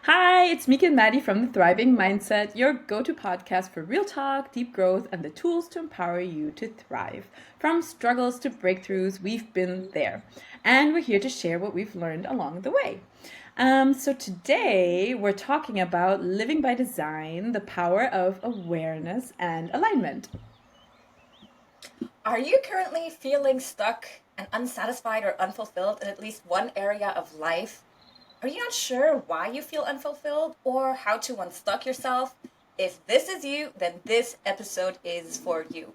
Hi, it's Mika and Maddie from the Thriving Mindset, your go to podcast for real talk, deep growth, and the tools to empower you to thrive. From struggles to breakthroughs, we've been there. And we're here to share what we've learned along the way. So today we're talking about living by design, the power of awareness and alignment. Are you currently feeling stuck and unsatisfied or unfulfilled in at least one area of life? Are you not sure why you feel unfulfilled or how to unstuck yourself? If this is you, then this episode is for you.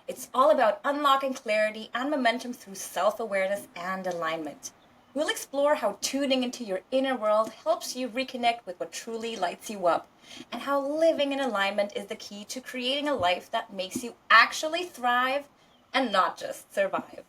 It's all about unlocking clarity and momentum through self awareness and alignment. We'll explore how tuning into your inner world helps you reconnect with what truly lights you up, and how living in alignment is the key to creating a life that makes you actually thrive and not just survive.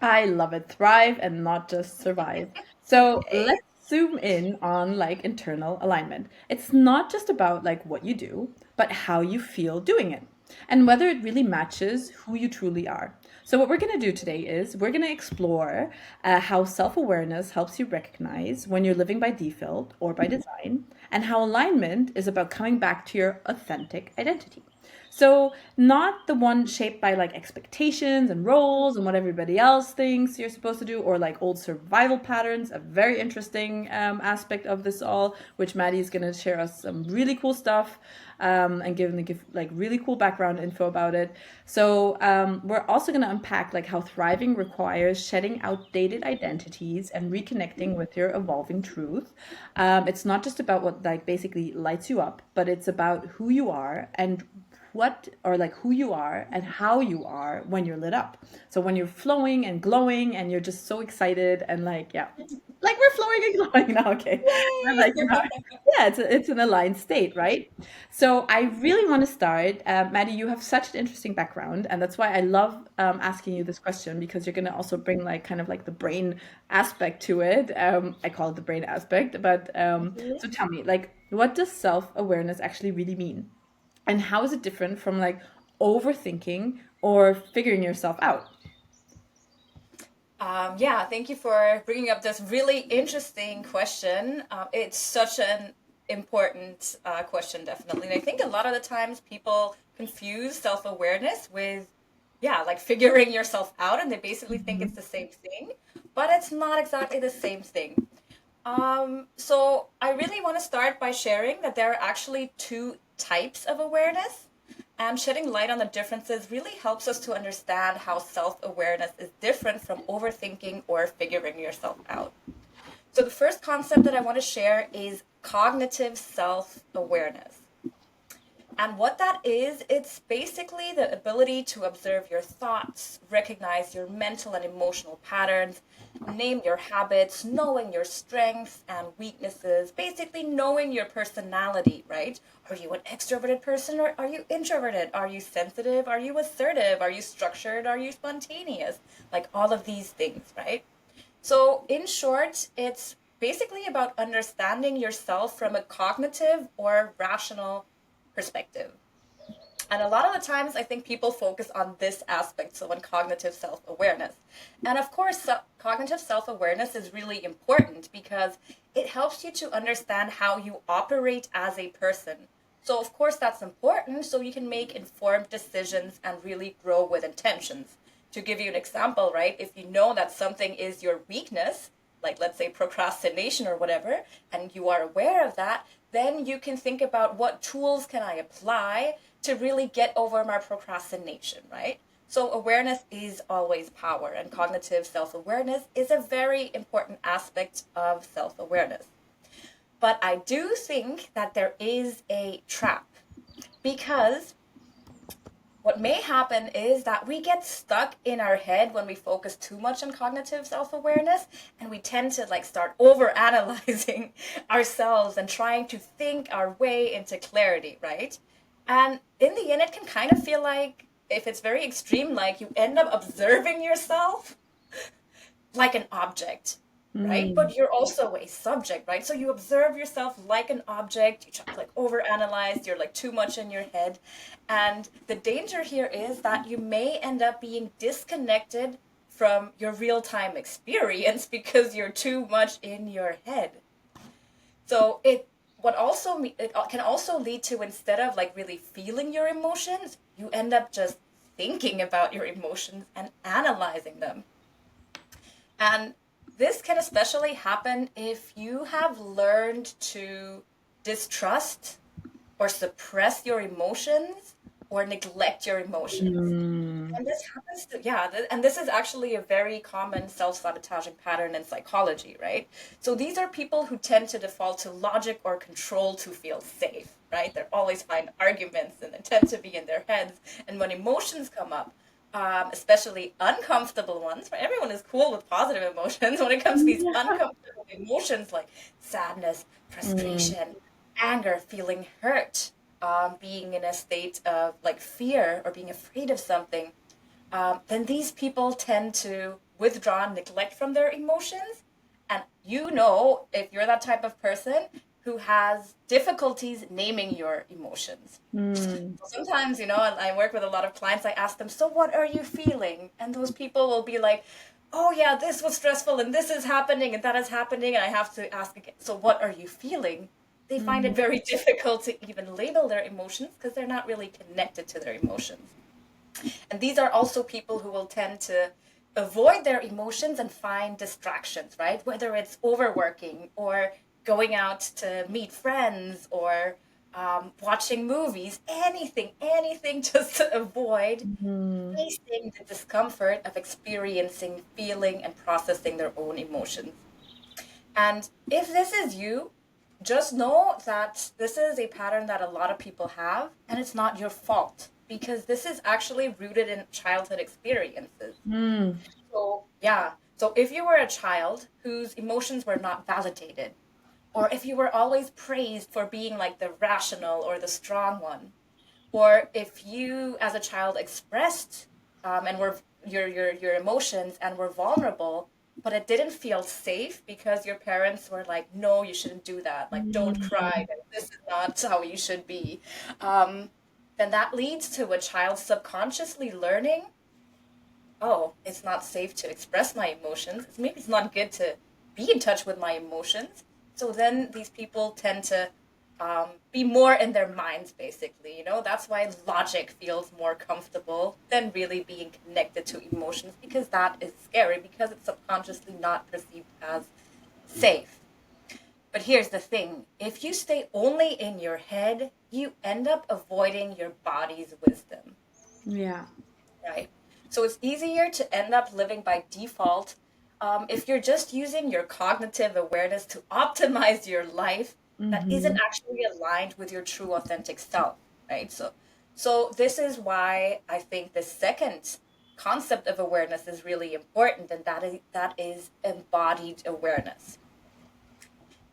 I love it. Thrive and not just survive. So Yay. let's zoom in on like internal alignment. It's not just about like what you do, but how you feel doing it and whether it really matches who you truly are. So, what we're going to do today is we're going to explore how self awareness helps you recognize when you're living by default or by design, and how alignment is about coming back to your authentic identity. So, not the one shaped by like expectations and roles and what everybody else thinks you're supposed to do, or like old survival patterns, a very interesting aspect of this all, which Maddie is going to share us some really cool stuff and give like really cool background info about it. So, we're also going to unpack like how thriving requires shedding outdated identities and reconnecting with your evolving truth. It's not just about what like basically lights you up, but it's about who you are and what or like who you are and how you are when you're lit up. So when you're flowing and glowing and you're just so excited and like yeah, like we're flowing and glowing now. Okay, we're Yay! like yeah, it's an aligned state, right? So I really want to start, Maddie. You have such an interesting background, and that's why I love asking you this question because you're going to also bring like kind of like the brain aspect to it. I call it the brain aspect, but so tell me, like, what does self awareness actually really mean? And how is it different from like overthinking or figuring yourself out? Yeah, thank you for bringing up this really interesting question. It's such an important question, definitely. And I think a lot of the times people confuse self awareness with, yeah, like figuring yourself out, and they basically think it's Mhm. the same thing, but it's not exactly the same thing. So I really want to start by sharing that there are actually two types of awareness. And shedding light on the differences really helps us to understand how self awareness is different from overthinking or figuring yourself out. So, the first concept that I want to share is cognitive self awareness. And what that is, it's basically the ability to observe your thoughts, recognize your mental and emotional patterns, name your habits, knowing your strengths and weaknesses, basically knowing your personality, right? Are you an extroverted person or are you introverted? Are you sensitive? Are you assertive? Are you structured? Are you spontaneous? Like all of these things, right? So, in short, it's basically about understanding yourself from a cognitive or rational perspective. And a lot of the times, I think people focus on this aspect, so on cognitive self awareness. And of course, cognitive self awareness is really important because it helps you to understand how you operate as a person. So, of course, that's important so you can make informed decisions and really grow with intentions. To give you an example, right, if you know that something is your weakness, like let's say procrastination or whatever, and you are aware of that, then you can think about what tools can I apply to really get over my procrastination, right? So awareness is always power, and cognitive self-awareness is a very important aspect of self-awareness. But I do think that there is a trap because what may happen is that we get stuck in our head when we focus too much on cognitive self-awareness, and we tend to like start over analyzing ourselves and trying to think our way into clarity, right? And in the end it can kind of feel like, if it's very extreme, like you end up observing yourself like an object, right? Mm. But you're also a subject, right? So you observe yourself like an object, you try to like overanalyze, you're like too much in your head. And the danger here is that you may end up being disconnected from your real time experience because you're too much in your head. So it it can also lead to, instead of like really feeling your emotions, you end up just thinking about your emotions and analyzing them. And this can especially happen if you have learned to distrust or suppress your emotions or neglect your emotions. Mm. And this happens to, yeah, and this is actually a very common self-sabotaging pattern in psychology, right? So these are people who tend to default to logic or control to feel safe, right? They're always find arguments and they tend to be in their heads. And when emotions come up, especially uncomfortable ones, right? Everyone is cool with positive emotions. When it comes to these Yeah. uncomfortable emotions like sadness, Mm. frustration, anger, feeling hurt, being in a state of like fear or being afraid of something, then these people tend to withdraw and neglect from their emotions. And you know, if you're that type of person who has difficulties naming your emotions. Mm. So sometimes, and I work with a lot of clients, I ask them, so what are you feeling? And those people will be like, oh yeah, this was stressful and this is happening and that is happening. And I have to ask again, so what are you feeling? They find Mm. it very difficult to even label their emotions because they're not really connected to their emotions. And these are also people who will tend to avoid their emotions and find distractions, right? Whether it's overworking or going out to meet friends or watching movies, anything just to avoid Mm. facing the discomfort of experiencing, feeling, and processing their own emotions. And if this is you, just know that this is a pattern that a lot of people have, and it's not your fault because this is actually rooted in childhood experiences. Mm. So, yeah. So, if you were a child whose emotions were not validated, or if you were always praised for being like the rational or the strong one, or if you as a child expressed and were your emotions and were vulnerable, but it didn't feel safe because your parents were like, no, you shouldn't do that, like don't cry, Mm. this is not how you should be, um, then that leads to a child subconsciously learning, oh, it's not safe to express my emotions. Maybe it's not good to be in touch with my emotions. So then these people tend to be more in their minds, basically. That's why logic feels more comfortable than really being connected to emotions because that is scary because it's subconsciously not perceived as safe. But here's the thing, if you stay only in your head, you end up avoiding your body's wisdom. Yeah. Right. So it's easier to end up living by default if you're just using your cognitive awareness to optimize your life that isn't Mm-hmm. actually aligned with your true authentic self, right? So this is why I think the second concept of awareness is really important, and that is embodied awareness.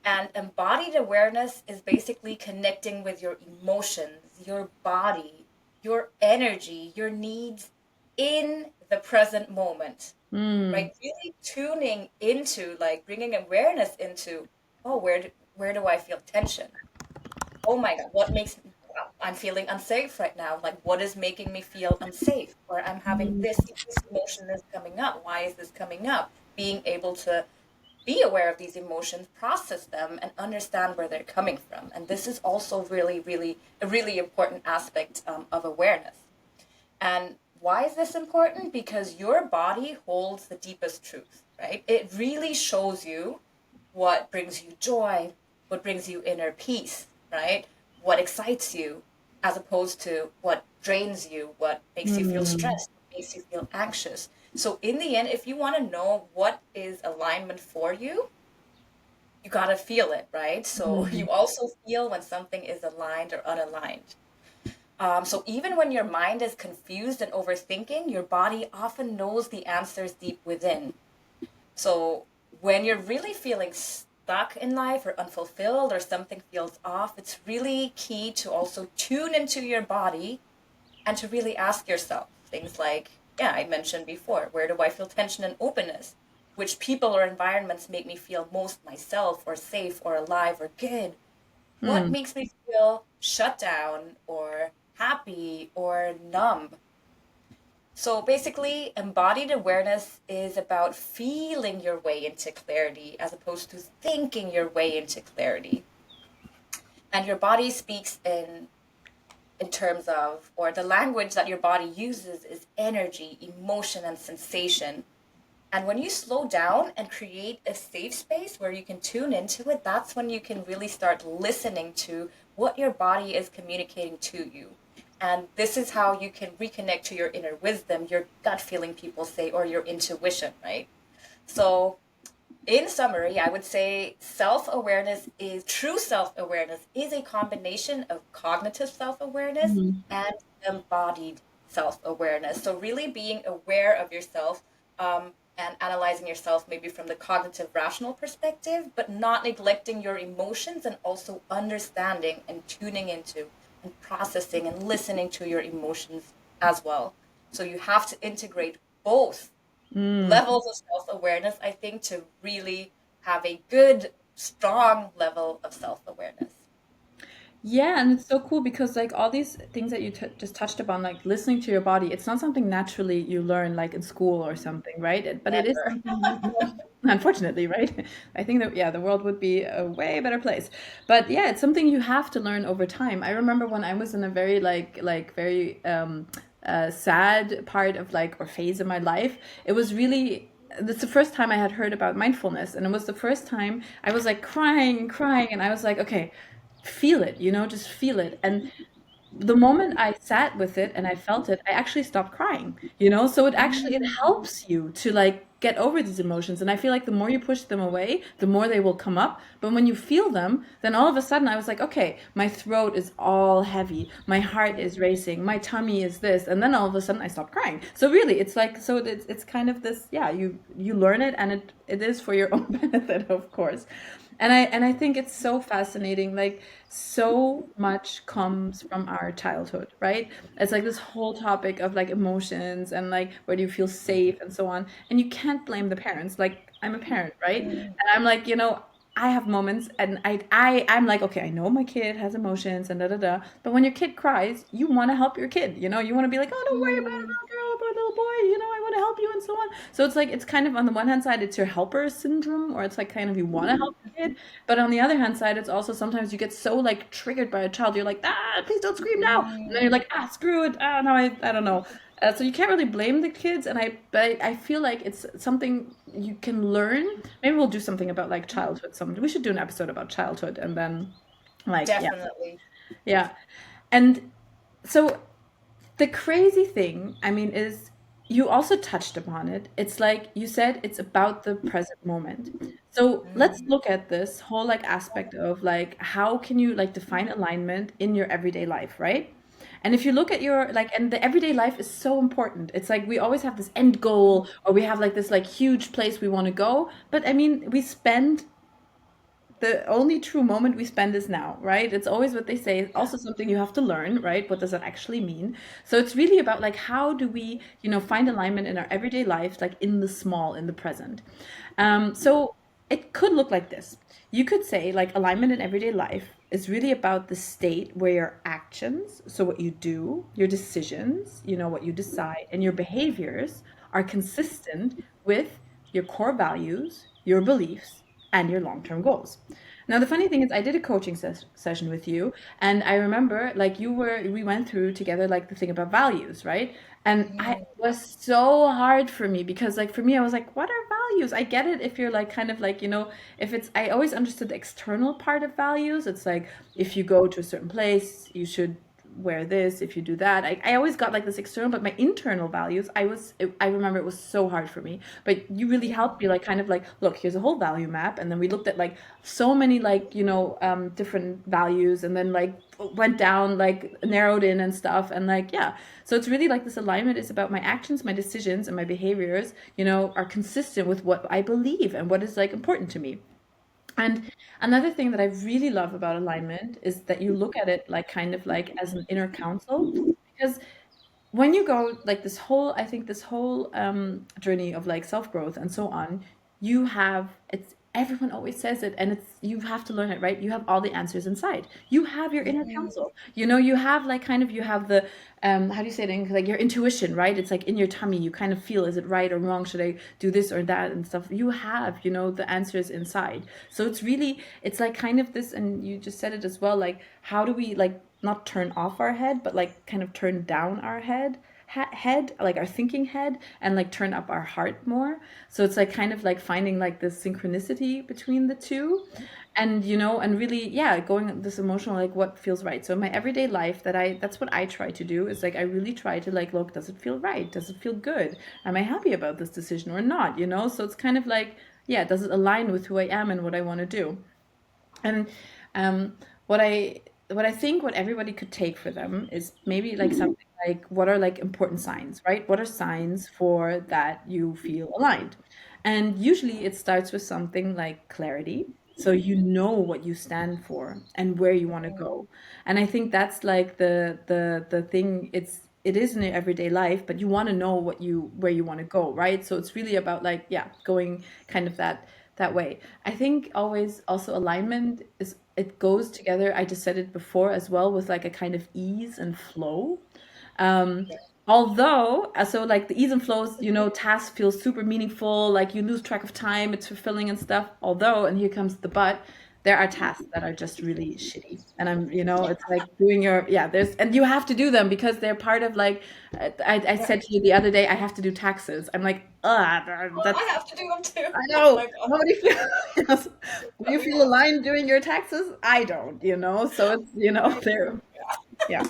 And embodied awareness is basically connecting with your emotions, your body, your energy, your needs in the present moment, Mm. right? Really tuning into, like bringing awareness into, oh, where do I feel tension? Oh my God, I'm feeling unsafe right now. Like, what is making me feel unsafe? Or I'm having Mm. this emotion is coming up. Why is this coming up? Being able to be aware of these emotions, process them, and understand where they're coming from. And this is also a really important aspect of awareness. And why is this important? Because your body holds the deepest truth, right? It really shows you what brings you joy, what brings you inner peace, right? What excites you, as opposed to what drains you, what makes you feel Mm. stressed, what makes you feel anxious. So, in the end, if you want to know what is alignment for you got to feel it, right? So, Mm. you also feel when something is aligned or unaligned. So even when your mind is confused and overthinking, your body often knows the answers deep within. So when you're really feeling stuck in life or unfulfilled or something feels off, it's really key to also tune into your body and to really ask yourself things like, yeah, I mentioned before, where do I feel tension and openness? Which people or environments make me feel most myself or safe or alive or good? What Mm. makes me feel shut down or happy or numb? So basically, embodied awareness is about feeling your way into clarity as opposed to thinking your way into clarity. And your body speaks in terms of, or the language that your body uses is energy, emotion, and sensation. And when you slow down and create a safe space where you can tune into it, that's when you can really start listening to what your body is communicating to you. And this is how you can reconnect to your inner wisdom, your gut feeling, people say, or your intuition, right? So in summary, I would say true self awareness is a combination of cognitive self awareness Mhm. and embodied self awareness. So, really being aware of yourself and analyzing yourself maybe from the cognitive rational perspective, but not neglecting your emotions and also understanding and tuning into and processing and listening to your emotions as well. So, you have to integrate both Mm. levels of self-awareness, I think, to really have a good, strong level of self-awareness. Yeah, and it's so cool because like all these things that you t just touched upon, like listening to your body, it's not something naturally you learn like in school or something, right? But it is Never. something unfortunately, right? I think that yeah, the world would be a way better place. But yeah, it's something you have to learn over time. I remember when I was in a very very sad part of like or phase of my life, it was really that's the first time I had heard about mindfulness, and it was the first time I was like crying, and I was like, okay, feel it, just feel it. And the moment I sat with it and I felt it, I actually stopped crying. So it Mm, helps you to like get over these emotions. And I feel like the more you push them away, the more they will come up. But when you feel them, then all of a sudden I was like, okay, my throat is all heavy, my heart is racing, my tummy is this, and then all of a sudden I stopped crying. So really, it's like it's kind of this, yeah, you learn it, and it is for your own benefit, of course. And I think it's so fascinating. Like so much comes from our childhood, right? It's like this whole topic of like emotions and like where do you feel safe and so on. And you can't blame the parents. Like I'm a parent, right? mm, And I'm like, I have moments and I'm like, okay, I know my kid has emotions and da da da. But when your kid cries, you want to help your kid. You want to be like, oh, don't worry about it, mm, little girl, poor little boy. I want to help you and so on. So it's like it's kind of on the one hand side, it's your helper syndrome, or it's like kind of you want to help your kid, but on the other hand side, it's also sometimes you get so like triggered by a child, you're like, please don't scream now, and then you're mm, like, screw it, no, I don't know. So you can't really blame the kids, but I feel like it's something you can learn. Maybe we'll do something about like childhood. We should do an episode about childhood, and then like yeah, definitely. yeah, and so the crazy thing, I mean, is you also touched upon it. It's like you said, it's about the present moment. So let's Mm, look at this whole like aspect of like how can you like define alignment in your everyday life, right? And if you look at your like, and the everyday life is so important. It's like we always have this end goal, or we have like this like huge place we want to go. But I mean, we spend the only true moment we spend is now, right? It's always what they say. It's yeah. also something you have to learn, right? What does that actually mean? So it's really about like how do we, find alignment in our everyday lives, like in the small, in the present. So it could look like this. You could say like alignment in everyday life is really about the state where your actions, so what you do, your decisions, what you decide, and your behaviors are consistent with your core values, your beliefs, and your long-term goals. Now, the funny thing is, I did a coaching session with you, and I remember like we went through together like the thing about values, right? And it Mm, was so hard for me because like for me, I was like, what are values? I get it if you're like kind of like, if it's, I always understood the external part of values. It's like if you go to a certain place, you should wear this, if you do that. I always got like this external, but my internal values, I remember it was so hard for me. But you really helped me like kind of like, look, here's a whole value map. And then we looked at like so many like, different values, and then like went down, like narrowed in and stuff. And like, yeah. So it's really like this alignment is about my actions, my decisions, and my behaviors, are consistent with what I believe and what is like important to me. And another thing that I really love about alignment is that you look at it like kind of like as an inner counsel, because when you go like this whole journey of like self-growth and so on, it's everyone always says it, and it's you have to learn it, right? You have all the answers inside. You have your inner Mm, counsel. You know, you have like kind of you have the how do you say it in English? Like your intuition, right? It's like in your tummy. You kind of feel, is it right or wrong? Should I do this or that and stuff? You have, you know, the answers inside. So it's really it's like kind of this, and you just said it as well, like how do we like not turn off our head, but like kind of turn down our head, like our thinking head, and like turn up our heart more. So it's like kind of like finding like this synchronicity between the two, and you know, and really, yeah, going this emotional, like what feels right. So in my everyday life, that's what I try to do, is like I really try to like look, does it feel right, does it feel good, am I happy about this decision or not, you know? So it's kind of like, yeah, does it align with who I am and what I want to do? And um, what I think what everybody could take for them is maybe like something like, what are like important signs, right? What are signs for that you feel aligned? And usually it starts with something like clarity. So you know what you stand for and where you want to go. And I think that's like the thing. It is in your everyday life, but you want to know what you where you want to go, right? So it's really about like, yeah, going kind of that way. I think always also alignment is, it goes together. I just said it before as well, with like a kind of ease and flow. Um, although, so like the ease and flows, you know, tasks feel super meaningful, like you lose track of time, it's fulfilling and stuff. Although, and here comes the but, there are tasks that are just really shitty. And I'm, you know, it's like doing your, yeah, there's, and you have to do them because they're part of like, I said right. to you the other day, I have to do taxes. I'm like, Well, that's I have to do them too. I Oh know. my God. Nobody feels. Yes. Do you We feel have to. aligned doing your taxes? I don't, you know. So it's, you know, Me there. too. Yeah,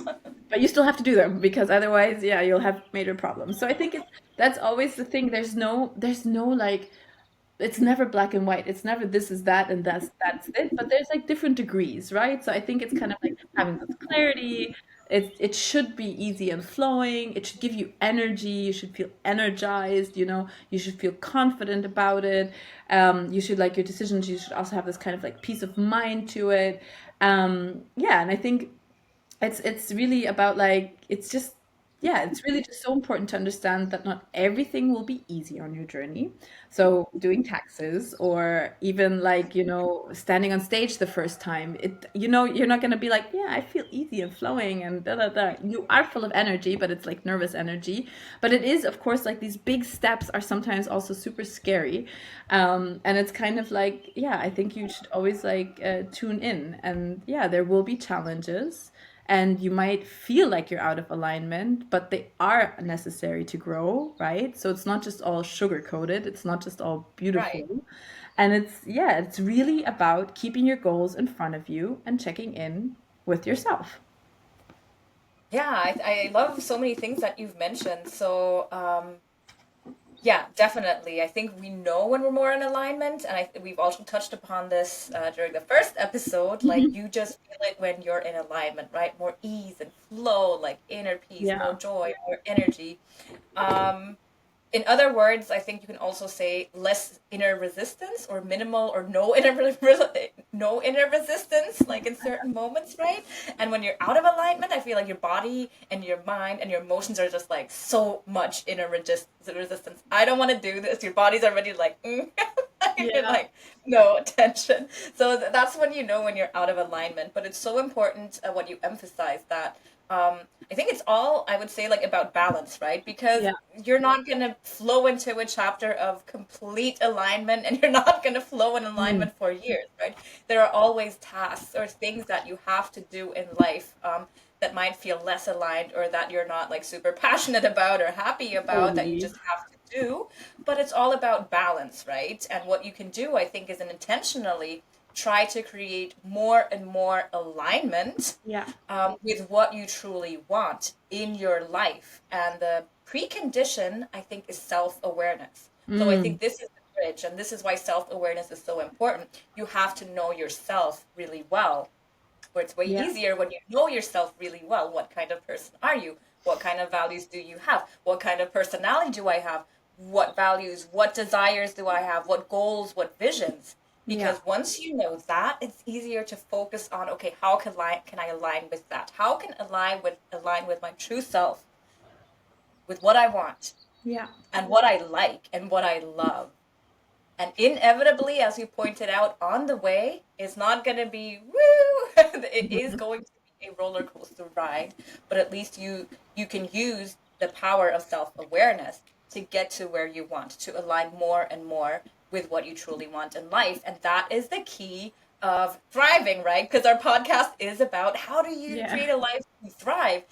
but you still have to do them because otherwise, yeah, you'll have major problems. So I think it's that's always the thing. There's no like it's never black and white. It's never this is that and that's it. But there's like different degrees, right? So I think it's kind of like having this clarity. It should be easy and flowing. It should give you energy. You should feel energized. You know, you should feel confident about it. You should like your decisions. You should also have this kind of like peace of mind to it. Yeah, and I think it's really about like it's just yeah, it's really just so important to understand that not everything will be easy on your journey. So doing taxes or even like, you know, standing on stage the first time, it you know, you're not going to be like, yeah, I feel easy and flowing and da da da. You are full of energy, but it's like nervous energy. But it is, of course, like these big steps are sometimes also super scary. And it's kind of like, yeah, I think you should always like tune in, and yeah, there will be challenges and you might feel like you're out of alignment, but they are necessary to grow, right? So it's not just all sugar coated, it's not just all Right. beautiful. And it's, yeah, it's really about keeping your goals in front of you and checking in with yourself. Yeah, I love so many things that you've mentioned. So, yeah, definitely. I think we know when we're more in alignment, and we've also touched upon this during the first episode. Like, you just feel it when you're in alignment, right? More ease and flow, like inner peace, more Yeah. joy, more energy. Um, in other words, I think you can also say less inner resistance or minimal or no no inner resistance, like in certain moments, right? And when you're out of alignment, I feel like your body and your mind and your emotions are just like so much inner resistance. I don't want to do this. Your body's already like, you're Yeah. like, no attention. So that's when you know when you're out of alignment. But it's so important what you emphasize that I think it's all I would say like about balance, right? Because Yeah. you're not gonna flow into a chapter of complete alignment, and you're not gonna flow in Mm. alignment for years, right? There are always tasks or things that you have to do in life that might feel less aligned, or that you're not like super passionate about or happy about, that you Totally. just have to do. But it's all about balance, right? And what you can do, I think, is an intentionally try to create more and more alignment Yeah. with what you truly want in your life. And the precondition, I think, is self awareness. So I Mm. think this is the bridge, and this is why self awareness is so important. You have to know yourself really well, where it's way Yeah. easier when you know yourself really well. What kind of person are you? What kind of values do you have? What kind of personality do I have? What values, what desires do I have? What goals, what visions? Yeah. Because once you know that, it's easier to focus on, okay, how can I align with that? How can align with my true self, with what I want Yeah. and what I like and what I love? And inevitably, as you pointed out, on the way, it's not going to be woo. It is going to be a roller coaster ride, but at least you can use the power of self-awareness to get to where you want, to align more and more with what you truly want in life. And that is the key of thriving, right? Because our podcast is about how do you Yeah. create a life you thrive.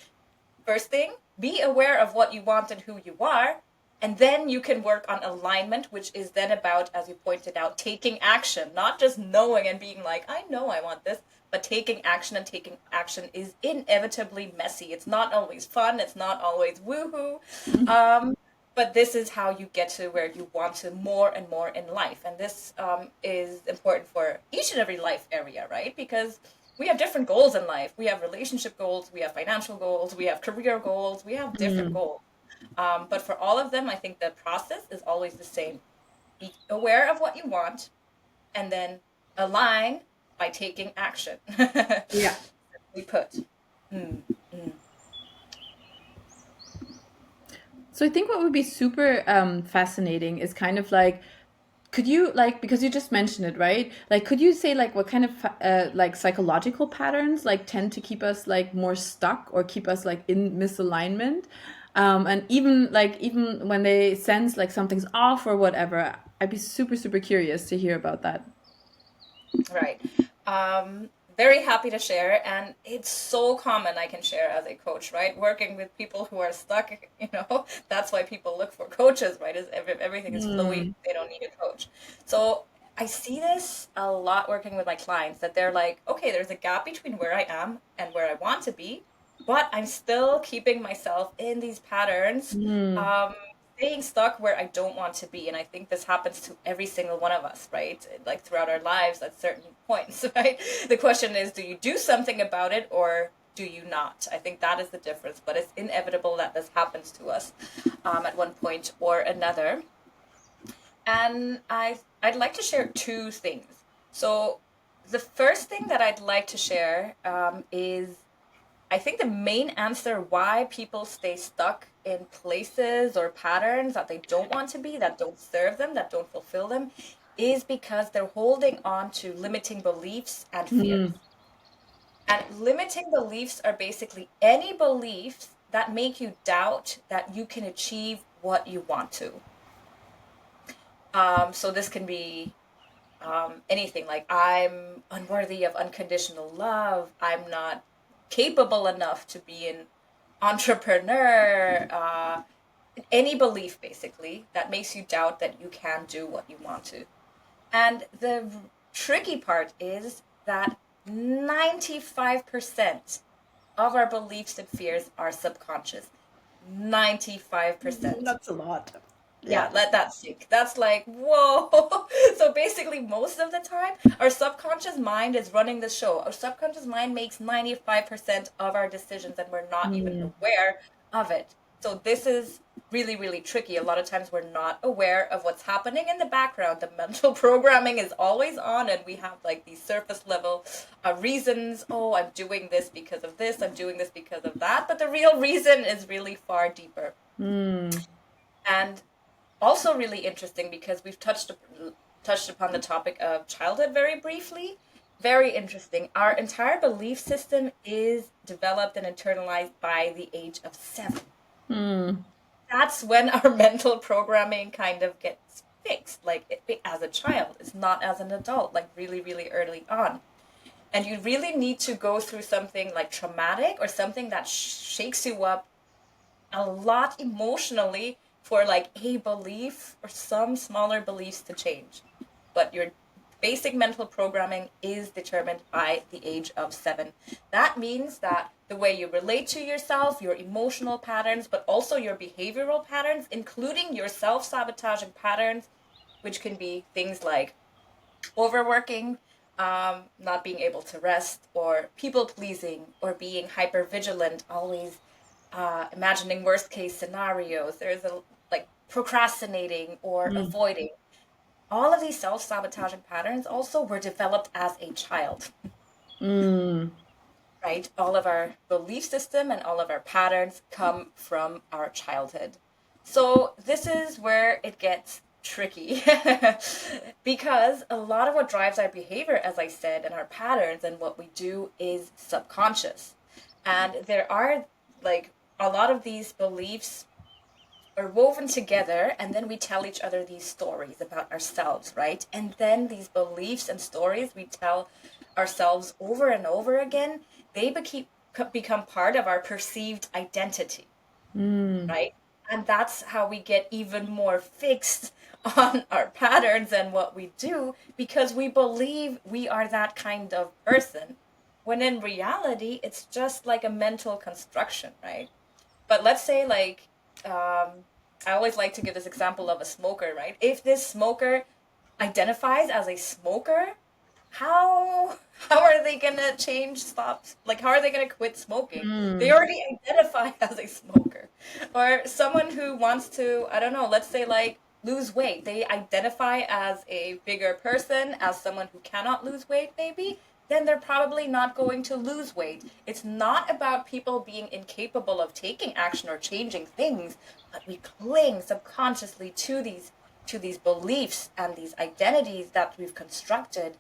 First thing, be aware of what you want and who you are. And then you can work on alignment, which is then about, as you pointed out, taking action, not just knowing and being like, I know I want this, but taking action. And taking action is inevitably messy. It's not always fun. It's not always woohoo. Um, but this is how you get to where you want to more and more in life. And this is important for each and every life area, right? Because we have different goals in life. We have relationship goals, we have financial goals, we have career goals, we have different Mm. goals. But for all of them, I think the process is always the same. Be aware of what you want and then align by taking action. Yeah. We put. Mm, mm. So I think what would be super fascinating is kind of like, could you like, because you just mentioned it, right? Like, could you say like what kind of like psychological patterns like tend to keep us like more stuck or keep us like in misalignment? And even when they sense like something's off or whatever, I'd be super super curious to hear about that. Right. Um, Very happy to share. And it's so common, I can share as a coach, right? Working with people who are stuck, that's why people look for coaches, right? Is everything is flowy, Mm. they don't need a coach. So I see this a lot working with my clients that they're like, okay, there's a gap between where I am and where I want to be, but I'm still keeping myself in these patterns. Mm. Um, Staying stuck where I don't want to be. And I think this happens to every single one of us, right? Like throughout our lives at certain points, right? The question is, do you do something about it or do you not? I think that is the difference, but it's inevitable that this happens to us at one point or another. And I'd like to share two things. So the first thing that I'd like to share is I think the main answer why people stay stuck in places or patterns that they don't want to be, that don't serve them, that don't fulfill them, is because they're holding on to limiting beliefs and fears. Mm. And limiting beliefs are basically any beliefs that make you doubt that you can achieve what you want to. So this can be anything like I'm unworthy of unconditional love. I'm not capable enough to be an entrepreneur. Any belief basically that makes you doubt that you can do what you want to. And the tricky part is that 95% of our beliefs and fears are subconscious. 95%. That's a lot. Yeah, Yeah. let that sink. That's like, whoa. So basically, most of the time, our subconscious mind is running the show. Our subconscious mind makes 95% of our decisions, and we're not even Mm. aware of it. So this is really, really tricky. A lot of times, we're not aware of what's happening in the background. The mental programming is always on, and we have like these surface level reasons. Oh, I'm doing this because of this. I'm doing this because of that. But the real reason is really far deeper. Mm. And also really interesting because we've touched upon the topic of childhood very briefly. Very interesting. Our entire belief system is developed and internalized by the age of 7. Mm. That's when our mental programming kind of gets fixed, like as a child. It's not as an adult, like really, really early on. And you really need to go through something like traumatic or something that shakes you up a lot emotionally for like a belief or some smaller beliefs to change. But your basic mental programming is determined by the age of 7. That means that the way you relate to yourself, your emotional patterns, but also your behavioral patterns, including your self sabotaging patterns, which can be things like overworking, not being able to rest, or people pleasing, or being hyper vigilant, always imagining worst case scenarios. There's a like procrastinating or Mm. avoiding. All of these self sabotaging patterns also were developed as a child, Mm. right? All of our belief system and all of our patterns come from our childhood. So this is where it gets tricky because a lot of what drives our behavior, as I said, and our patterns and what we do is subconscious. And there are like a lot of these beliefs are woven together, and then we tell each other these stories about ourselves, right? And then these beliefs and stories we tell ourselves over and over again, they become part of our perceived identity, Mm. right? And that's how we get even more fixed on our patterns and what we do because we believe we are that kind of person. When in reality, it's just like a mental construction, right? But let's say, like, I always like to give this example of a smoker, right? If this smoker identifies as a smoker, how how are they gonna change stops, like how are they gonna quit smoking? They Mm. already identify as a smoker. Or someone who wants to, I don't know, let's say like lose weight, they identify as a bigger person, as someone who cannot lose weight maybe, then they're probably not going to lose weight. It's not about people being incapable of taking action or changing things, but we cling subconsciously to these beliefs and these identities that we've constructed,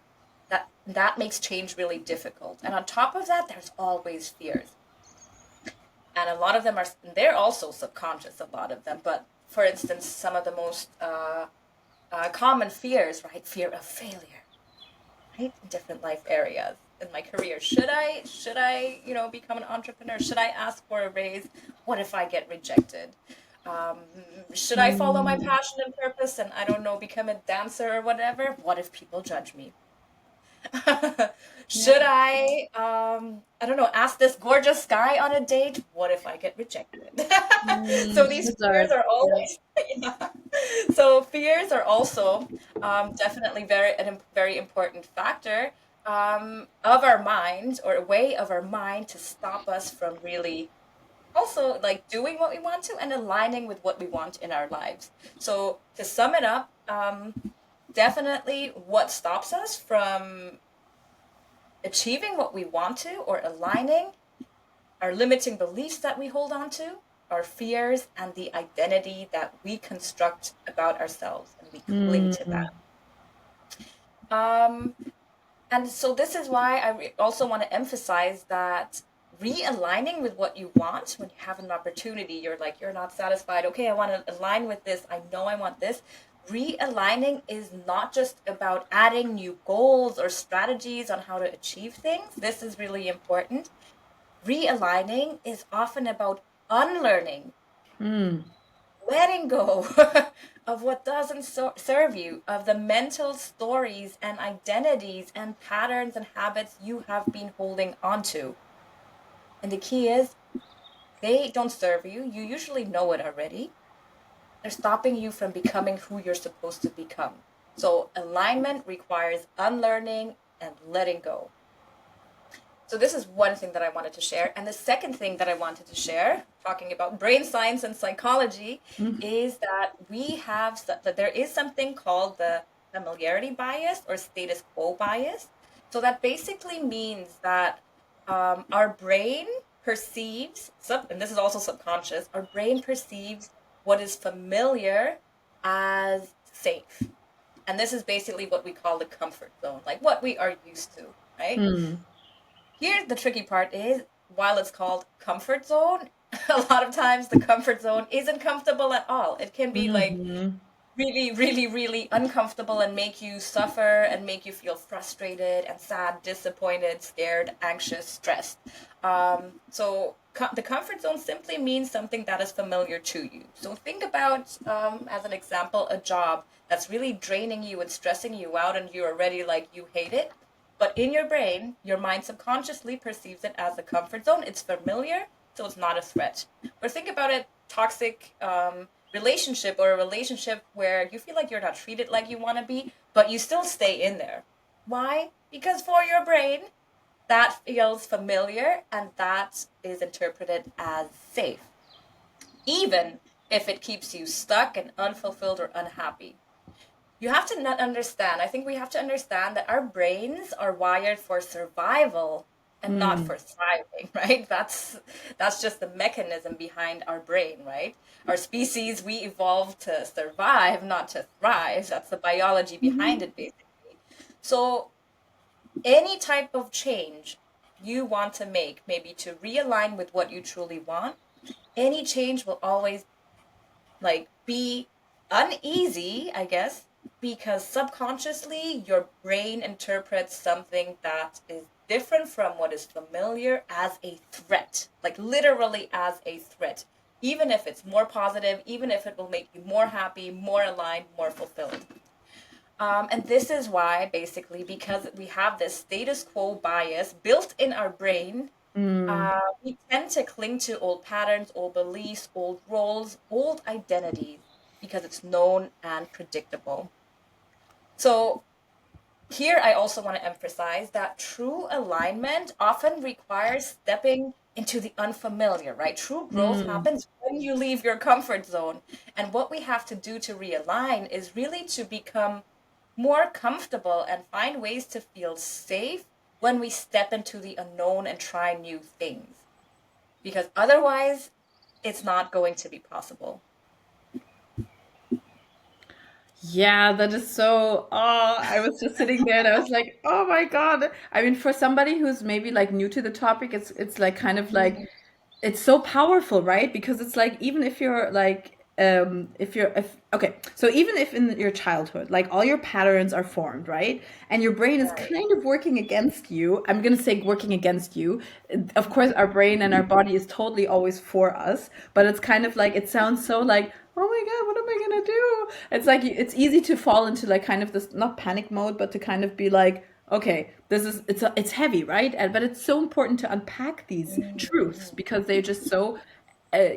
that makes change really difficult. And on top of that, there's always fears. And a lot of them are, they're also subconscious, a lot of them. But for instance, some of the most common fears, right? Fear of failure, right? In different life areas. In my career, should I become an entrepreneur? Should I ask for a raise? What if I get rejected? Um, should I follow my Mm. passion and purpose and, I don't know, become a dancer or whatever? What if people judge me? Should Yeah. I don't know, ask this gorgeous guy on a date? What if I get rejected? So Mm. these Those are, fears are yeah. always, yeah. So fears are also definitely very important factor of our mind, or a way of our mind to stop us from really also like doing what we want to and aligning with what we want in our lives. So to sum it up, definitely what stops us from achieving what we want to or aligning our limiting beliefs that we hold on to, our fears, and the identity that we construct about ourselves, and we cling to Mm. that. Um, and so this is why I also want to emphasize that realigning with what you want when you have an opportunity, you're like, you're not satisfied. Okay, I want to align with this. I know I want this. Realigning is not just about adding new goals or strategies on how to achieve things. This is really important. Realigning is often about unlearning, Mm. letting go of what doesn't serve you, of the mental stories and identities and patterns and habits you have been holding onto. And the key is they don't serve you. You usually know it already. They're stopping you from becoming who you're supposed to become. So alignment requires unlearning and letting go. So this is one thing that I wanted to share. And the second thing that I wanted to share, talking about brain science and psychology, Mm. is that that there is something called the familiarity bias or status quo bias. So that basically means that our brain perceives, and this is also subconscious, our brain perceives what is familiar as safe. And this is basically what we call the comfort zone, like what we are used to, right? Mm. Here's the tricky part is, while it's called comfort zone, a lot of times the comfort zone isn't comfortable at all. It can be like Mhm. really, really, really uncomfortable and make you suffer and make you feel frustrated and sad, disappointed, scared, anxious, stressed. The comfort zone simply means something that is familiar to you. So think about, as an example, a job that's really draining you and stressing you out, and you're already like, you hate it. But in your brain, your mind subconsciously perceives it as a comfort zone. It's familiar, so it's not a threat. Or think about a toxic relationship, or a relationship where you feel like you're not treated like you want to be, but you still stay in there. Why? Because for your brain, that feels familiar and that is interpreted as safe, even if it keeps you stuck and unfulfilled or unhappy. You have to not understand, I think we have to understand that our brains are wired for survival, and not Mm. for thriving, right? That's just the mechanism behind our brain, right? Our species, we evolved to survive, not to thrive. That's the biology behind Mhm. it, basically. So any type of change you want to make, maybe to realign with what you truly want, any change will always like be uneasy, I guess, because subconsciously your brain interprets something that is different from what is familiar as a threat, like literally as a threat, even if it's more positive, even if it will make you more happy, more aligned, more fulfilled. And this is why, basically, because we have this status quo bias built in our brain, Mm. we tend to cling to old patterns, old beliefs, old roles, old identities because it's known and predictable. So, here I also want to emphasize that true alignment often requires stepping into the unfamiliar, right? True growth Mm. happens when you leave your comfort zone. And what we have to do to realign is really to become more comfortable and find ways to feel safe when we step into the unknown and try new things. Because otherwise, it's not going to be possible. Yeah, that is so. Oh, I was just sitting there and I was like, oh my God. I mean, for somebody who's maybe like new to the topic, it's like kind of like it's so powerful, right? Because it's like even if you're like if you're if okay, so even if in your childhood like all your patterns are formed, right? And your brain is Right. kind of working against you. I'm going to say working against you. Of course our brain and our body is totally always for us, but it's kind of like it sounds so like, "Oh my God, what am I going to do?" It's like it's easy to fall into like kind of this not panic mode, but to kind of be like, okay, this is it's heavy, right? But it's so important to unpack these truths Mhm. because they're just so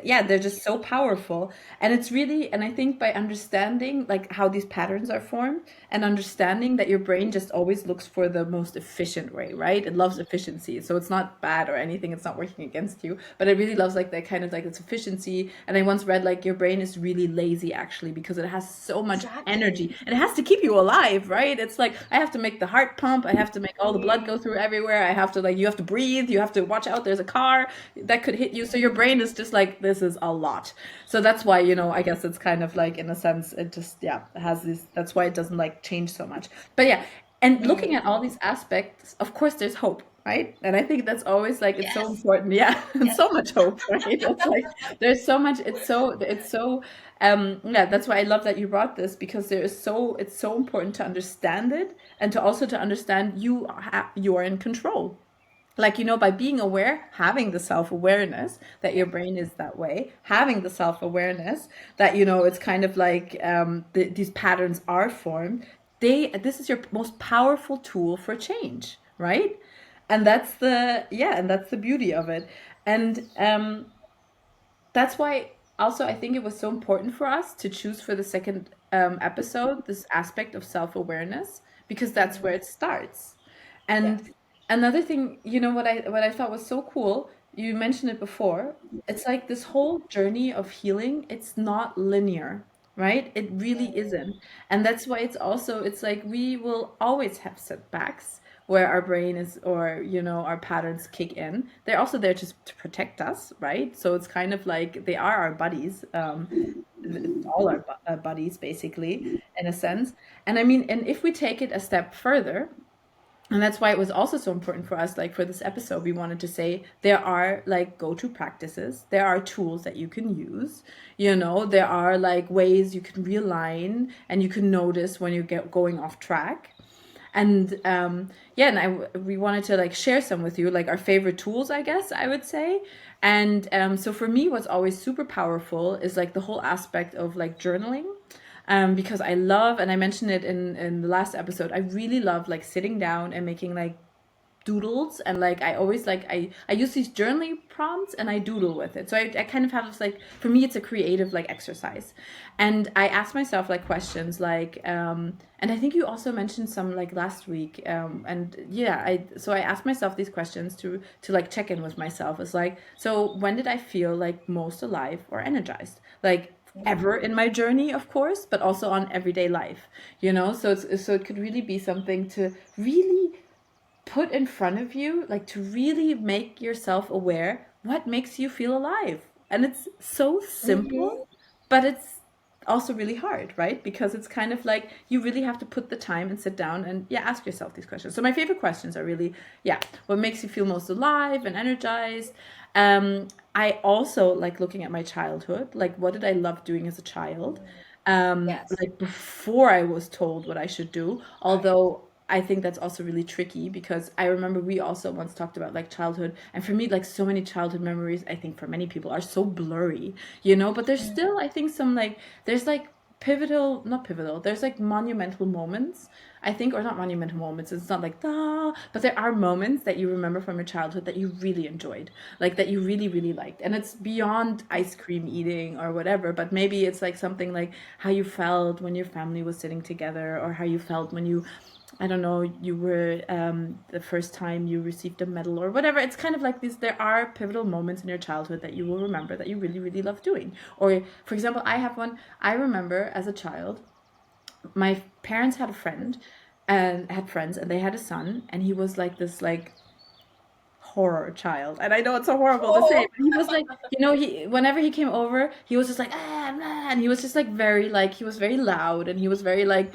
yeah, they're just so powerful. And it's really, and I think by understanding like how these patterns are formed and understanding that your brain just always looks for the most efficient way, right? It loves efficiency. So it's not bad or anything. It's not working against you, but it really loves like that kind of like its efficiency. And I once read like your brain is really lazy actually because it has so much energy Exactly. and it has to keep you alive, right? It's like I have to make the heart pump, I have to make all the blood go through everywhere. I have to like you have to breathe, you have to watch out, there's a car that could hit you. So your brain is just like this is a lot. So that's why, I guess it's kind of like in a sense it just yeah, it has this that's why it doesn't like change so much. But yeah, and looking at all these aspects, of course there's hope, right? And I think that's always like it's so Yes. important. Yeah, and Yes. so much hope, right? It's like there's so much it's so yeah, that's why I love that you brought this because there is so it's so important to understand it and to also to understand you are in control, like by being aware, having the self-awareness that your brain is that way, having the self-awareness that it's kind of like these patterns are formed. This is your most powerful tool for change, right? And that's the beauty of it. And that's why also I think it was so important for us to choose for the second episode this aspect of self-awareness because that's where it starts. And Yes. another thing, what I thought was so cool, you mentioned it before, it's like this whole journey of healing, it's not linear, right? It really isn't. And that's why it's like we will always have setbacks where our brain is or our patterns kick in. They're also there to protect us, right? So it's kind of like they are our buddies, all our buddies basically, in a sense. And I mean, and if we take it a step further, and that's why it was also so important for us, like for this episode we wanted to say there are like go-to practices, there are tools that you can use, there are like ways you can realign and you can notice when you get going off track. And yeah, and we wanted to like share some with you, like our favorite tools, I guess I would say. And so for me, what's always super powerful is like the whole aspect of like journaling. Because I love, and I mentioned it in the last episode, I really love like sitting down and making like doodles, and like I always like I use these journaling prompts and I doodle with it. So I kind of have this like for me it's a creative like exercise. And I ask myself like questions like and I think you also mentioned some like last week, and yeah, I ask myself these questions to like check in with myself. It's like, so when did I feel like most alive or energized? Like ever in my journey, of course, but also on everyday life, so it could really be something to really put in front of you, like to really make yourself aware what makes you feel alive. And it's so Mm-hmm. simple, but it's also really hard, right? Because it's kind of like you really have to put the time and sit down and, yeah, ask yourself these questions. So my favorite questions are really, yeah, what makes you feel most alive and energized? Um, I also like looking at my childhood. Like, what did I love doing as a child? Yes. Like before I was told what I should do. Right. Although I think that's also really tricky because I remember we also once talked about like childhood, and for me, like so many childhood memories, I think for many people are so blurry, but there's still, I think, some like, there's like pivotal, not pivotal, there's like monumental moments, I think, or not monumental moments, it's not like, ah, but there are moments that you remember from your childhood that you really enjoyed, like that you really, really liked. And it's beyond ice cream eating or whatever, but maybe it's like something like how you felt when your family was sitting together, or how you felt when you, I don't know, you were the first time you received a medal or whatever. It's kind of like this. There are pivotal moments in your childhood that you will remember that you really, really love doing. Or, for example, I have one. I remember as a child, my parents had a friend and had friends, and they had a son, and he was like this, like horror child. And I know it's so horrible to say, Oh. but he was like, he whenever he came over, he was just like, ah, blah, and he was just like very like he was very loud, and he was very like,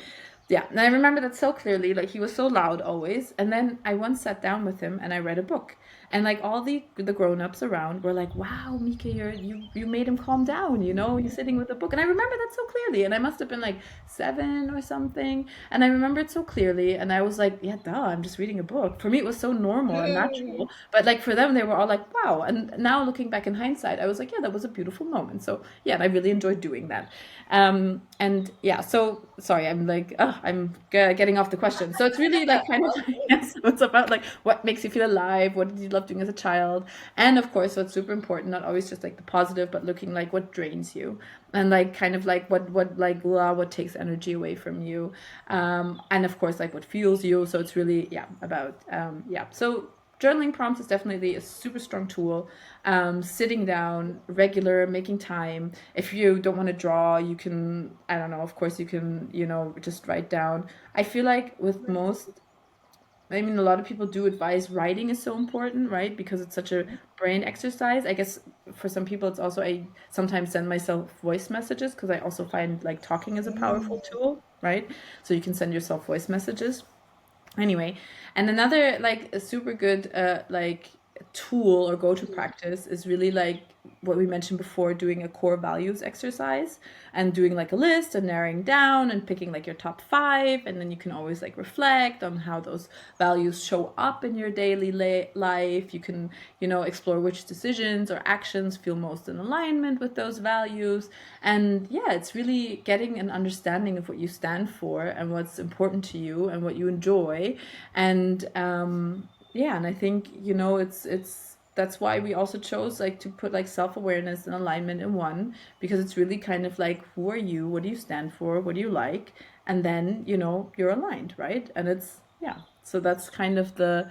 yeah. And I remember that so clearly. Like he was so loud always. And then I once sat down with him and I read a book. And like all the grown-ups around were like, "Wow, Mika, you made him calm down, he's sitting with a book." And I remember that so clearly. And I must have been like 7 or something. And I remember it so clearly. And I was like, "Yeah, duh, I'm just reading a book." For me, it was so normal and Mm. natural. But like for them, they were all like, "Wow." And now looking back in hindsight, I was like, "Yeah, that was a beautiful moment." So yeah, and I really enjoyed doing that. And yeah, so sorry, I'm like, getting off the question. So it's really like kind of Okay. yes, it's about like what makes you feel alive, what did you love doing as a child, and of course, what's super important, not always just like the positive, but looking like what drains you, and like kind of like what like what takes energy away from you, and of course like what fuels you. So it's really, yeah, about yeah. So journaling prompts is definitely a super strong tool. Sitting down, regular, making time. If you don't want to draw, you can, I don't know, of course, you can, just write down. I feel like with most, I mean, a lot of people do advise writing is so important, right? Because it's such a brain exercise. I guess for some people, it's also, I sometimes send myself voice messages because I also find like talking is a powerful Mm. tool, right? So you can send yourself voice messages. Anyway, and another like a super good like tool or go-to practice is really like what we mentioned before, doing a core values exercise and doing like a list and narrowing down and picking like your top 5, and then you can always like reflect on how those values show up in your daily life. You can, explore which decisions or actions feel most in alignment with those values. And yeah, it's really getting an understanding of what you stand for and what's important to you and what you enjoy. And yeah, and I think, it's that's why we also chose like to put like self-awareness and alignment in one, because it's really kind of like, who are you, what do you stand for, what do you like, and then you're aligned, right? And it's, yeah, so that's kind of the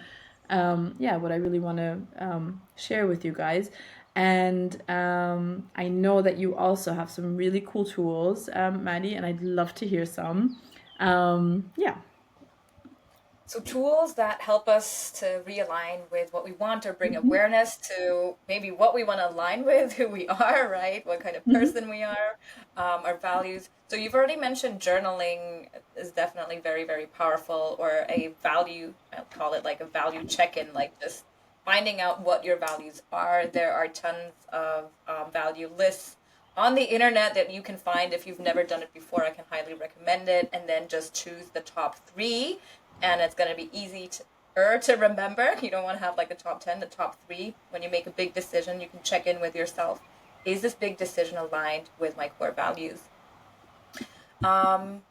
yeah, what I really want to share with you guys. And I know that you also have some really cool tools, Maddie, and I'd love to hear some. Yeah. So tools that help us to realign with what we want or bring Mhm. awareness to maybe what we want to align with, who we are, right? What kind of Mhm. person we are, our values. So you've already mentioned journaling is definitely very, very powerful, or a value, I'll call it like a value check-in, like just finding out what your values are. There are tons of value lists on the internet that you can find. If you've never done it before, I can highly recommend it. And then just choose the top 3, and it's going to be easy to remember. You don't want to have like the top 10, the top 3. When you make a big decision, you can check in with yourself. Is this big decision aligned with my core values? Um,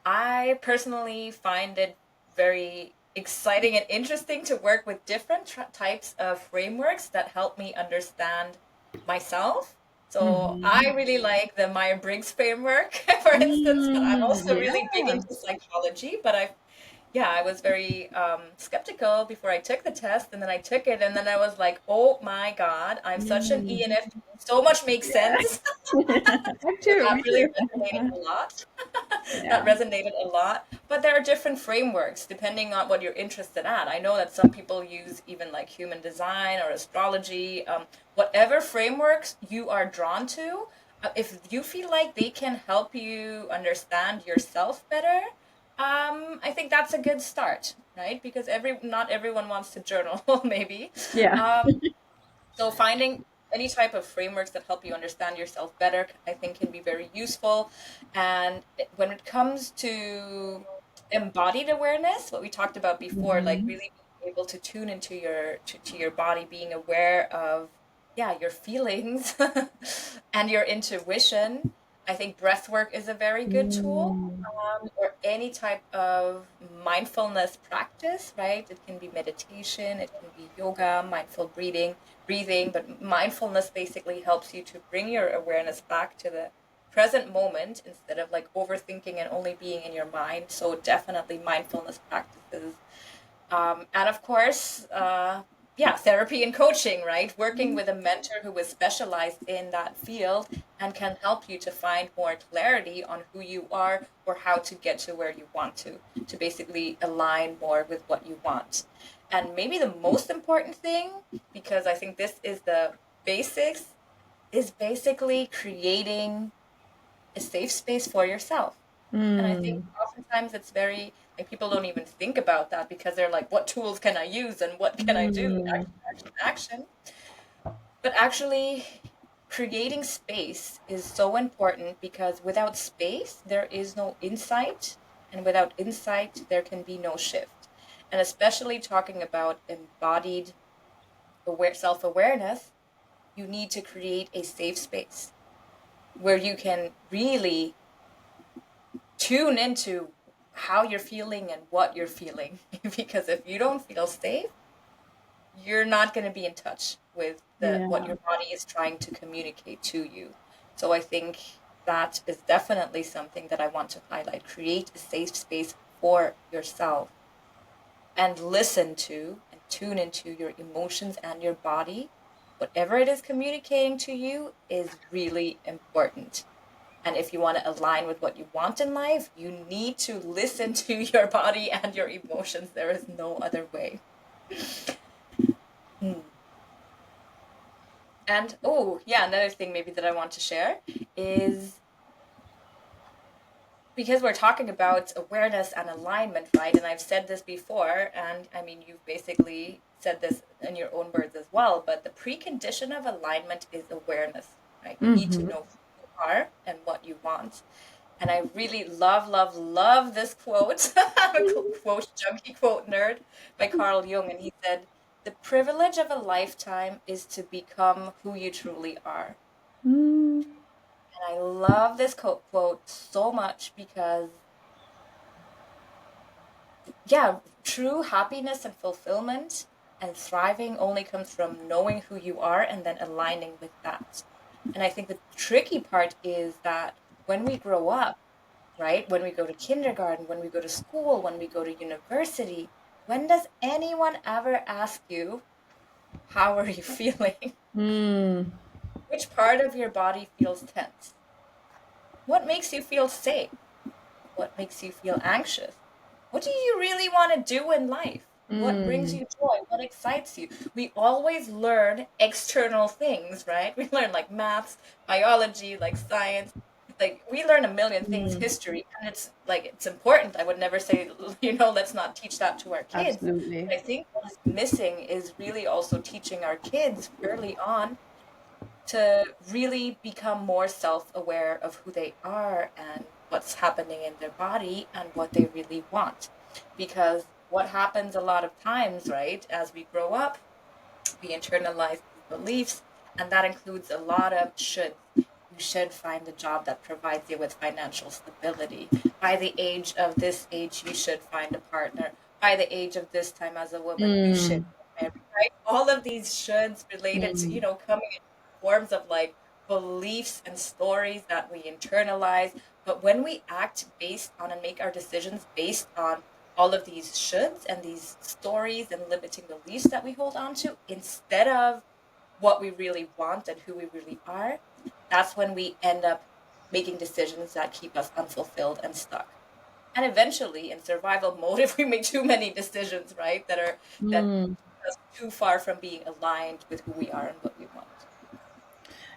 I personally find it very exciting and interesting to work with different types of frameworks that help me understand myself. So I Mhm. really like the Myers-Briggs framework, for instance, but I'm also really big Yeah. into psychology. But I was very skeptical before I took the test, and then I took it, and then I was like, oh my God, I'm such an Mm. ENFP. So much makes Yeah. sense. Me So too. that Me really too. resonated a lot. that Yeah. resonated a lot. But there are different frameworks depending on what you're interested at. I know that some people use even like human design or astrology, whatever frameworks you are drawn to. If you feel like they can help you understand yourself better, I think that's a good start, right? Because not everyone wants to journal, maybe. Yeah. Um, so finding any type of frameworks that help you understand yourself better, I think, can be very useful. And when it comes to embodied awareness, what we talked about before, like Mhm. really being able to tune into to your body, being aware of, yeah, your feelings and your intuition. I think breath work is a very good tool, Mm. or any type of mindfulness practice, right? It can be meditation, it can be yoga, mindful breathing, but mindfulness basically helps you to bring your awareness back to the present moment instead of like overthinking and only being in your mind. So definitely mindfulness practices, and of course, yeah, therapy and coaching, right? Working with a mentor who is specialized in that field and can help you to find more clarity on who you are or how to get to where you want to basically align more with what you want. And maybe the most important thing, because I think this is the basics, is basically creating a safe space for yourself. And I think Mm. oftentimes it's very, like, people don't even think about that because they're like, what tools can I use and what can I do? Mm. Action, action, action. But actually, creating space is so important because without space, there is no insight. And without insight, there can be no shift. And especially talking about embodied self awareness, you need to create a safe space where you can really tune into how you're feeling and what you're feeling. Because if you don't feel safe, you're not going to be in touch with the what Yeah. your body is trying to communicate to you. So I think that is definitely something that I want to highlight. Create a safe space for yourself and listen to and tune into your emotions and your body. Whatever it is communicating to you is really important. And if you want to align with what you want in life, you need to listen to your body and your emotions. There is no other way. Hmm. And oh, yeah, another thing maybe that I want to share is because we're talking about awareness and alignment, right? And I've said this before, and I mean, you've basically said this in your own words as well, but the precondition of alignment is awareness, right? You need to Mhm. know who you are and what you want. And I really love, love, love this quote. I'm a quote junkie, quote nerd by Carl Jung. And he said, the privilege of a lifetime is to become who you truly are. Mm. And I love this quote so much because, yeah, true happiness and fulfillment and thriving only comes from knowing who you are and then aligning with that. And I think the tricky part is that when we grow up, right? When we go to kindergarten, when we go to school, when we go to university, when does anyone ever ask you, how are you feeling? Mm. Which part of your body feels tense? What makes you feel safe? What makes you feel anxious? What do you really want to do in life? What brings Mm. you joy? What excites you? We always learn external things, right? We learn like maths, biology, like science. Like we learn a million things, Mm. history, and it's like it's important. I would never say, let's not teach that to our kids. Absolutely. But I think what is missing is really also teaching our kids early on to really become more self-aware of who they are and what's happening in their body and what they really want. Because what happens a lot of times, right, as we grow up, we internalize these beliefs, and that includes a lot of shoulds. You should find a job that provides you with financial stability. By the age of this age, you should find a partner. By the age of this time as a woman, you should Mm. get married, right? All of these shoulds related to, Mm. coming in forms of like beliefs and stories that we internalize. But when we act based on and make our decisions based on all of these shoulds and these stories and limiting beliefs that we hold on to instead of what we really want and who we really are, that's when we end up making decisions that keep us unfulfilled and stuck. And eventually, in survival mode, if we make too many decisions, right, that Mm. take us too far from being aligned with who we are and what we want.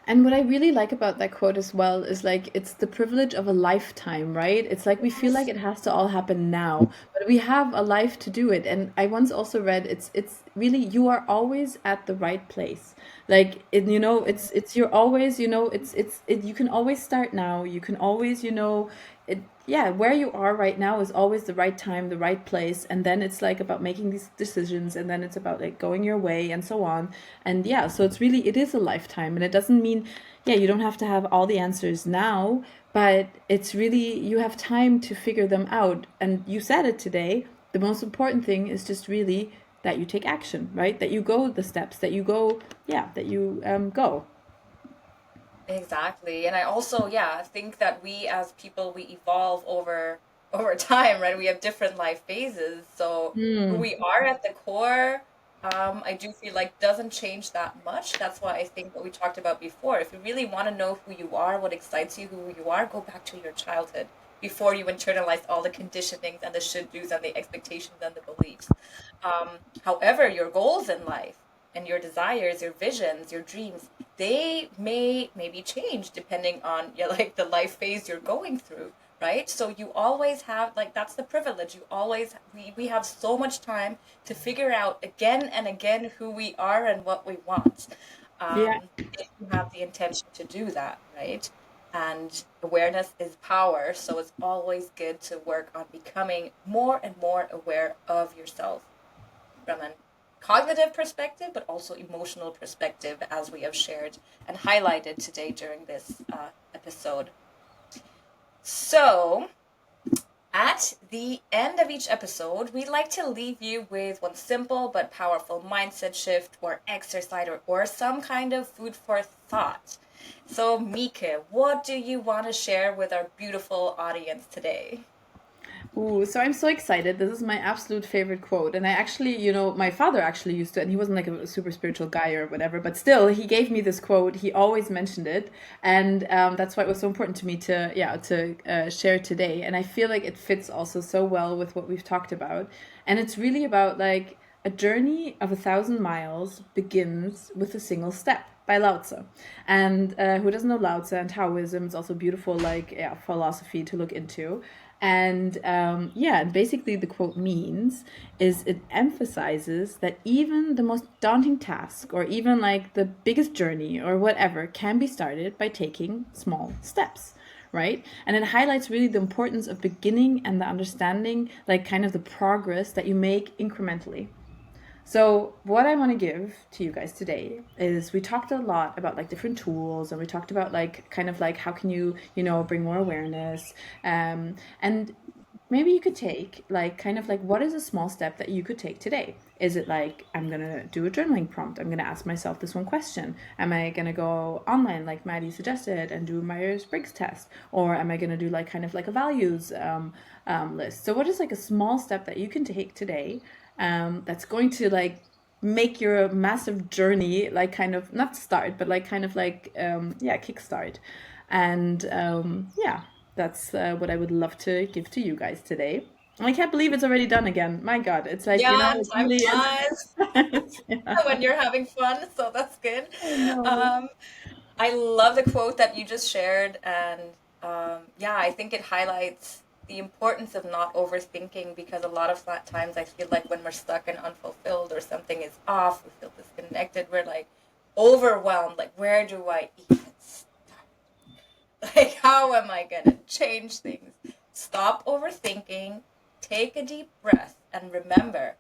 And what I really like about that quote as well is like it's the privilege of a lifetime, right? It's like we feel like Yes. it has to all happen now, but we have a life to do it. And I once also read it's really you are always at the right place. Like it's you're always, you can always start now. You can always, it yeah, where you are right now is always the right time, the right place. And then it's like about making these decisions and then it's about like going your way and so on. And yeah, so it is a lifetime. And it doesn't mean, yeah, you don't have to have all the answers now, but it's really, you have time to figure them out. And you said it today. The most important thing is just really that you take action, right? That you go the steps, that you go, yeah, that you go. Exactly. And I also, yeah, think that we as people, we evolve over time, right? We have different life phases. So who Hmm. we are at the core, I do feel like doesn't change that much. That's why I think what we talked about before. If you really want to know who you are, what excites you, who you are, go back to your childhood before you internalize all the conditionings and the should do's and the expectations and the beliefs. However, your goals in life and your desires, your visions, your dreams, they may maybe change depending on like the life phase you're going through, right? So you always have like that's the privilege. You always we have so much time to figure out again and again who we are and what we want. Yeah. If you have the intention to do that, right? And awareness is power, so it's always good to work on becoming more and more aware of yourself from a cognitive perspective, but also emotional perspective, as we have shared and highlighted today during this episode. So, at the end of each episode, we like to leave you with one simple but powerful mindset shift or exercise or some kind of food for thought. So, Mika, what do you want to share with our beautiful audience today? Ooh, so I'm so excited. This is my absolute favorite quote. And I actually, my father actually used to, and he wasn't like a super spiritual guy or whatever, but still, he gave me this quote. He always mentioned it. And that's why it was so important to me to share today. And I feel like it fits also so well with what we've talked about. And it's really about like a journey of 1,000 miles begins with a single step by Lao Tzu. And who doesn't know Lao Tzu and Taoism is also beautiful, like philosophy to look into. And yeah, and basically the quote means is it emphasizes that even the most daunting task or even like the biggest journey or whatever can be started by taking small steps, right? And it highlights really the importance of beginning and the understanding, like kind of the progress that you make incrementally. So, what I want to give to you guys today is we talked a lot about like different tools and we talked about like kind of like how can you, bring more awareness. And maybe you could take like kind of like what is a small step that you could take today? Is it like I'm going to do a journaling prompt? I'm going to ask myself this one question. Am I going to go online like Maddie suggested and do a Myers-Briggs test? Or am I going to do like kind of like a values list? So, what is like a small step that you can take today that's going to like make your massive journey like kind of not start but like kind of like yeah, kickstart. And yeah, that's what I would love to give to you guys today. I can't believe it's already done again. My God, it's like, Yeah, it time really is. flies Yeah, when you're having fun, so that's good. I know. Um, I love the quote that you just shared, and yeah, I think it highlights the importance of not overthinking because a lot of times I feel like when we're stuck and unfulfilled or something is off, we feel disconnected, we're like overwhelmed, like where do I even start? Like how am I gonna change things? Stop overthinking, take a deep breath, and remember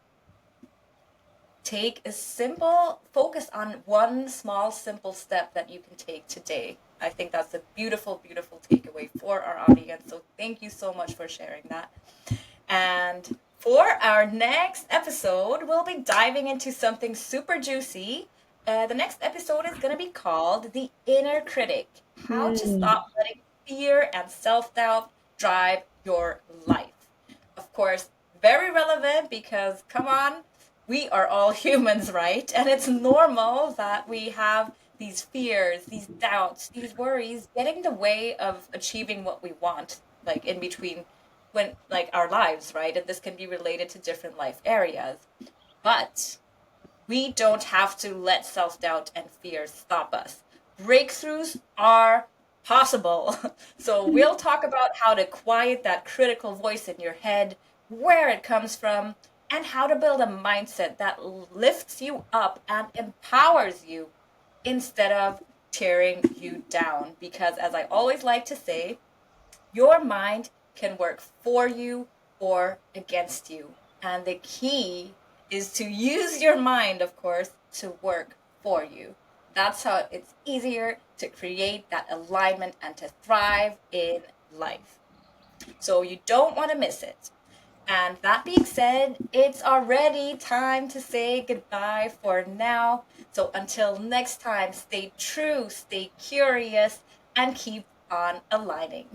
take a simple focus on one small simple step that you can take today. I think that's a beautiful beautiful takeaway for our audience, so thank you so much for sharing that. And for our next episode we'll be diving into something super juicy. The next episode is going to be called the inner critic, how to Hmm. stop letting fear and self-doubt drive your life. Of course, very relevant because come on, we are all humans, right? And it's normal that we have these fears, these doubts, these worries get in the way of achieving what we want, like in between when like our lives, right? And this can be related to different life areas. But we don't have to let self doubt and fear stop us. Breakthroughs are possible. So, we'll talk about how to quiet that critical voice in your head, where it comes from, and how to build a mindset that lifts you up and empowers you instead of tearing you down. Because, as I always like to say, your mind can work for you or against you. And the key is to use your mind, of course, to work for you. That's how it's easier to create that alignment and to thrive in life. So you don't want to miss it. And that being said, it's already time to say goodbye for now. So until next time, stay true, stay curious, and keep on aligning.